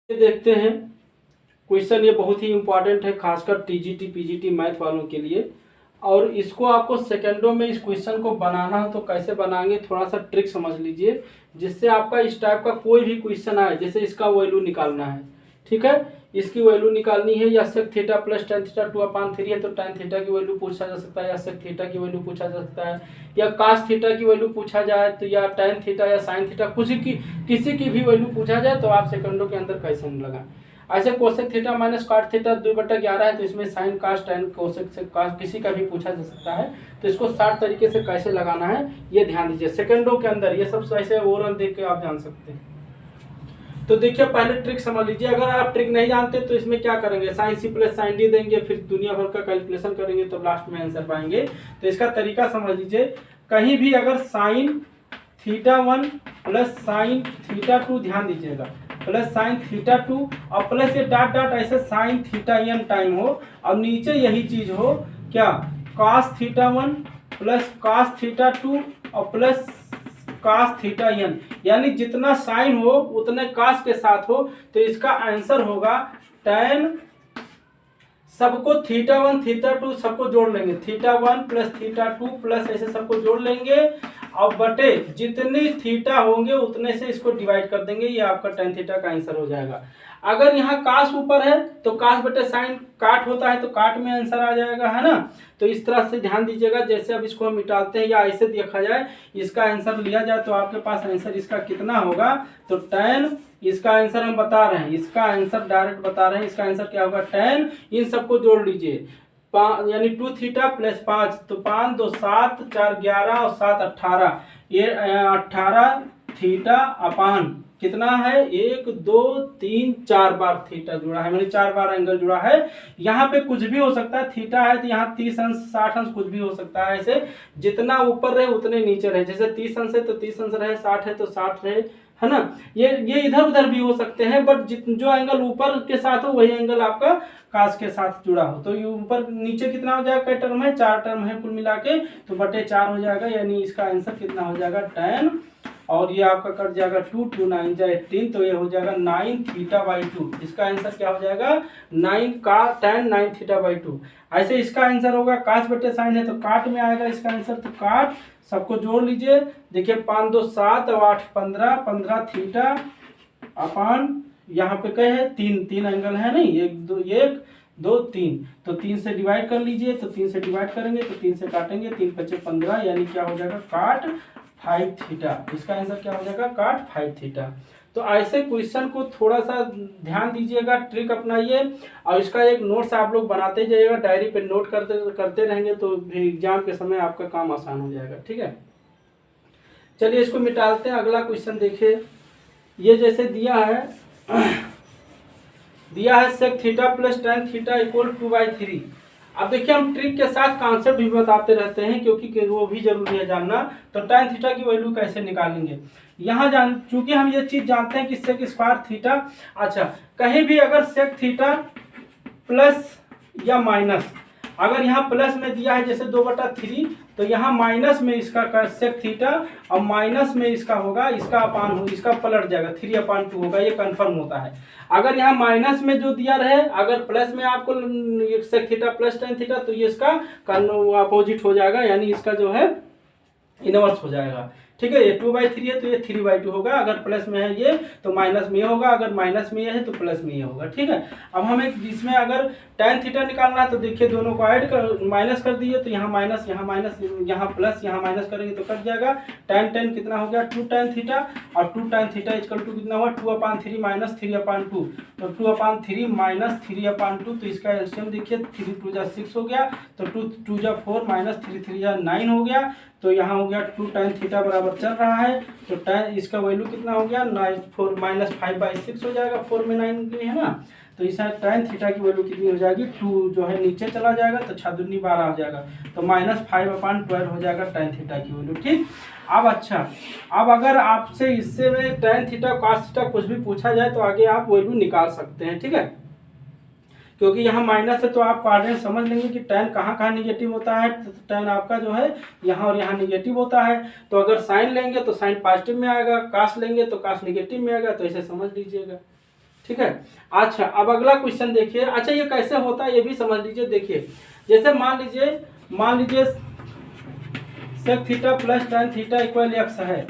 ये देखते हैं क्वेश्चन। ये बहुत ही इम्पोर्टेंट है, खासकर टीजीटी पीजीटी मैथ वालों के लिए। और इसको आपको सेकंडों में इस क्वेश्चन को बनाना हो तो कैसे बनाएंगे, थोड़ा सा ट्रिक समझ लीजिए, जिससे आपका इस टाइप का कोई भी क्वेश्चन आए, जैसे इसका वैल्यू निकालना है, ठीक है, इसकी वैल्यू निकालनी है, या sec theta plus tan theta 2/3 है तो टेन थीटा की वैल्यू पूछा जा सकता है, या सेक थीटा की वैल्यू पूछा जा सकता है, या कास थीटा की वैल्यू पूछा जाए तो, या टेन थीटा या साइन थीटा, किसी की भी वैल्यू पूछा जाए तो आप सेकंडों के अंदर कैसे लगाएं। ऐसे कोसेक थीटा माइनस काट थीटा 2/11 है तो इसमें साइन कास टेन कोसेक से कास किसी का भी पूछा जा सकता है, तो इसको 60 तरीके से कैसे लगाना है ये ध्यान दीजिए सेकंडों के अंदर। ये सब ऐसे ओवरऑल देख के आप जान सकते हैं। तो देखिए पहले ट्रिक समझ लीजिए। अगर आप ट्रिक नहीं जानते तो इसमें क्या करेंगे, sine C plus sine D देंगे, फिर दुनिया भर का कैलकुलेशन करेंगे तो लास्ट में आंसर पाएंगे। तो इसका तरीका समझ लीजिए, कहीं भी अगर sine theta 1 plus sine theta 2, ध्यान दीजिएगा, प्लस साइन थीटा 2 और प्लस ये डॉट डॉट ऐसे साइन थीटा n टाइम हो, और नीचे यही चीज हो क्या, cos theta 1 plus cos theta 2 और प्लस cos थीटा n, यानी जितना साइन हो उतने cos के साथ हो, तो इसका आंसर होगा tan, सबको थीटा 1 थीटा 2 सबको जोड़ लेंगे, थीटा 1 प्लस थीटा 2 प्लस ऐसे सबको जोड़ लेंगे, और बटे जितने थीटा होंगे उतने से इसको डिवाइड कर देंगे, ये आपका tan थीटा का आंसर हो जाएगा। अगर यहाँ कास ऊपर है तो कास बटे साइन काट होता है तो काट में आंसर आ जाएगा, है ना। तो इस तरह से ध्यान दीजिएगा। जैसे अब इसको हम मिटाते हैं या ऐसे देखा जाए, इसका आंसर लिया जाए तो आपके पास आंसर इसका कितना होगा, तो tan, इसका आंसर हम बता रहे हैं, इसका आंसर डायरेक्ट बता रहे हैं, इसका आंसर क्या होगा tan, इन सबको जोड़ लीजिए, यानी 2 थीटा प्लस 5, तो 5 2 7 4 11 और 7 18, ये 18 थीटा अपान कितना है, 1 2 3 4 बार थीटा जुड़ा है, मैंने 4 बार एंगल जुड़ा है। यहाँ पे कुछ भी हो सकता है, थीटा है तो यहाँ 30 अंश 60 अंश कुछ भी हो सकता है, ऐसे जितना ऊपर रहे उतने नीचे रहे, जैसे 30 अंश है तो 30 अंश रहे, 60 है तो 60 रहे, है ना। ये इधर उधर भी हो सकते हैं, बट जो एंगल ऊपर के साथ हो वही एंगल आपका कास के साथ जुड़ा हो। तो ये ऊपर नीचे कितना हो जाएगा, कई टर्म है, 4 टर्म है कुल मिला के, तो बटे 4 हो जाएगा, यानी इसका आंसर कितना हो जाएगा tan, और ये आपका कट जाएगा 2 2 9 जाए 18, तो ये हो जाएगा 9 थीटा बाई 2। इसका आंसर क्या हो जाएगा, 9 का tan 9 थीटा बाई 2। ऐसे इसका आंसर होगा, कास बटे साइन है तो काट में आएगा इसका आंसर, तो काट सबको जोड़ लीजिए, देखिए 5 2 7 और 8 15, 15 थीटा अपान यहाँ पे क्या है, 3 एंगल है नहीं, 1 2 3, तो 3 से डिवाइड कर लीजिए, तो 3 से डिवाइड करेंगे तो 3 से काटेंगे, 3 5 15, यानी क्या हो जाएगा काट 5 थीटा। इसका आंसर क्या हो जाएगा, काट 5 थीटा। तो ऐसे क्वेश्चन को थोड़ा सा ध्यान दीजिएगा, ट्रिक अपनाइए, और इसका एक नोट्स आप लोग बनाते जाइएगा, डायरी पे नोट करते रहेंगे तो एग्जाम के समय आपका काम आसान हो जाएगा, ठीक है। चलिए इसको मिटाते हैं, अगला क्वेश्चन देखिए। ये जैसे दिया है sec theta plus tan theta equal 2/3। अब देखिए हम ट्रिक के साथ कॉन्सेप्ट भी बताते रहते हैं, क्योंकि वो भी जरूरी है जानना। तो tan थीटा की वैल्यू कैसे निकालेंगे, यहाँ चूंकि हम ये चीज जानते हैं कि सेक स्क्वायर थीटा, अच्छा कहीं भी अगर सेक थीटा प्लस या माइनस, अगर यहाँ प्लस में दिया है जैसे 2/3, तो यहाँ माइनस में इसका सेक थीटा और माइनस में इसका होगा, इसका अपान हो, इसका पलट जाएगा 3/2 होगा, ये कंफर्म होता है। अगर यहाँ माइनस में जो दिया रहे, अगर प्लस में आपको sec theta plus tan theta, तो ये इसका अपोजिट हो जाएगा, यानी इसका जो है इनवर्स हो जाएगा, ठीक है। ये 2/3 है तो ये 3/2 होगा, अगर प्लस में है ये तो माइनस में ये होगा, अगर माइनस में ये है तो प्लस में ये होगा, ठीक है। अब हमें इसमें अगर tan थीटा निकालना है तो देखिए दोनों को ऐड कर माइनस कर दिए, तो यहाँ माइनस यहाँ प्लस यहाँ माइनस करेंगे तो कट जाएगा, tan कितना हो गया 2 tan थीटा, और 2 tan थीटा इक्वल टू कितना हुआ 2/3 माइनस 3/2, तो 2/3 माइनस 3/2, तो इसका एलसीएम देखिए 3 2 जा 6 हो गया, तो 2 2 जा 4 माइनस 3 3 जा 9 हो गया, तो यहाँ हो गया 2 tan थीटा बराबर चल रहा है, तो tan इसका वैल्यू कितना हो गया 4 माइनस 5/6 हो जाएगा, 4 में 9 की है ना, तो इस tan थीटा की वैल्यू कितनी हो जाएगी, 2 जो है नीचे चला जाएगा तो 6 दूनी 12 हो जाएगा, तो -5/12 हो जाएगा tan थीटा की वैल्यू, ठीक। अब अच्छा, अब अगर आपसे इससे में tan थीटा cos थीटा कुछ भी पूछा जाए तो आगे आप वैल्यू निकाल सकते हैं, ठीक है। क्योंकि यहाँ माइनस है तो आप कोऑर्डिनेट समझ लेंगे कि tan कहाँ निगेटिव होता है, तो tan आपका जो है यहाँ और यहाँ निगेटिव होता है, तो अगर साइन लेंगे तो साइन पॉजिटिव में आएगा, कास लेंगे तो कास निगेटिव में आएगा, तो ऐसे समझ लीजिएगा, ठीक है। अच्छा अब अगला क्वेश्चन देखिए। अच्छा ये कैसे होता है ये भी समझ लीजिए। देखिए जैसे मान लीजिए sec theta plus tan theta equal X है,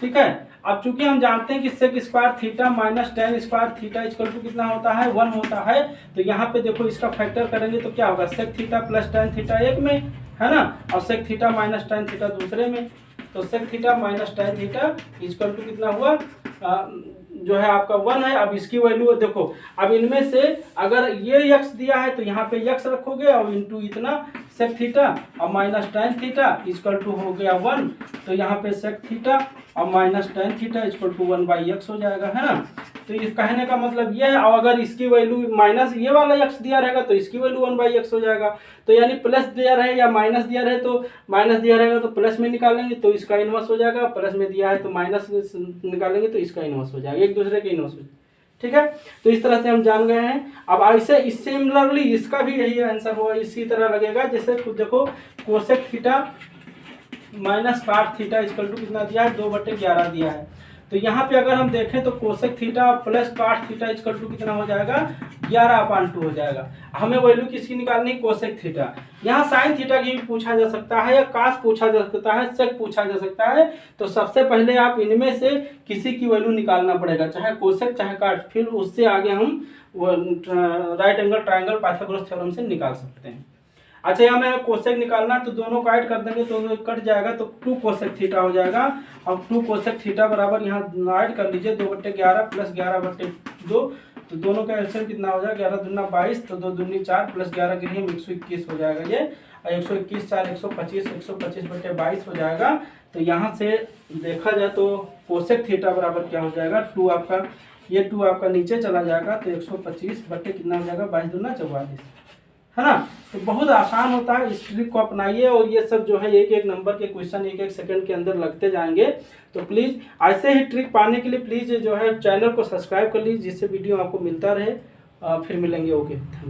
ठीक है। अब चूंकि हम जानते हैं कि sec square theta minus tan square theta equal to कितना होता है 1 होता है। तो यहाँ पे देखो इसका फैक्टर करेंगे तो क्या होगा, sec theta plus tan theta एक में है ना, और sec theta minus tan theta दूसरे में। तो sec theta minus tan theta equal to कितना हुआ, जो है आपका 1 है। अब इसकी वैल्यू देखो, अब इनमें से अगर ये x दिया है तो यहाँ पे x रखोगे और इंटू इतना सेक थीटा और minus tan theta equal to हो गया 1। तो यहाँ पे सेक थीटा और minus tan theta equal to 1/x हो जाएगा, है ना। तो ये कहने का मतलब ये है। और अगर इसकी वैल्यू माइनस ये वाला x दिया रहेगा तो इसकी वैल्यू 1/x हो जाएगा। तो यानी प्लस दिया रहे या माइनस दिया रहे तो माइनस दिया रहेगा तो प्लस में निकालेंगे तो इसका इनवर्स हो जाएगा, प्लस में दिया है तो माइनस निकालेंगे तो इसका इनवर्स हो जाएगा, एक दूसरे के इनवर्स हो जाएगा, ठीक है। तो इस तरह से हम जान गए हैं। अब ऐसे सिमिलरली इसका भी यही आंसर होगा, इसी तरह लगेगा। जैसे खुद देखो कोसेक थीटा माइनस काट थीटा इक्वल टू कितना दिया है 2/11 दिया है। तो यहाँ पे अगर हम देखें तो कोसेक थीटा प्लस काट थीटा इक्वल टू कितना हो जाएगा 11/2 हो जाएगा। हमें वैल्यू किसकी निकालनी, कोसेक थीटा। यहाँ साइन थीटा की भी पूछा जा सकता है या कास पूछा जा सकता है, सेक पूछा जा सकता है। तो सबसे पहले आप इनमें से किसी की वैल्यू निकालना पड़ेगा, चाहे कोसेक चाहे काट, फिर उससे आगे हम right angle triangle Pythagoras theorem से निकाल सकते हैं। अच्छा यहाँ हमें कोसेक निकालना है तो दोनों को ऐड कर देंगे तो कट जाएगा तो 2 कोसेक थीटा हो जाएगा। अब 2 कोसेक थीटा बराबर यहाँ ऐड कर लीजिए 2/11 प्लस 11/2। तो दोनों का एलसीएम कितना हो जाएगा 11 दूना 22 तो 2 दूनी 4 प्लस 11 के लिए 121 हो जाएगा ये। 121 4 125 125/22 हो जाएगा। तो यहाँ से देखा जाए तो कोसेक थीटा बराबर क्या हो जाएगा 2 आपका, ये 2 आपका नीचे चला जाएगा तो 125 बटे कितना हो जाएगा 22 दूना 44, है ना। तो बहुत आसान होता है, इस ट्रिक को अपनाइए। और ये सब जो है एक एक नंबर के क्वेश्चन एक एक सेकंड के अंदर लगते जाएंगे। तो प्लीज़ ऐसे ही ट्रिक पाने के लिए प्लीज़ जो है चैनल को सब्सक्राइब कर लीजिए जिससे वीडियो आपको मिलता रहे। फिर मिलेंगे, ओके, थैंक यू।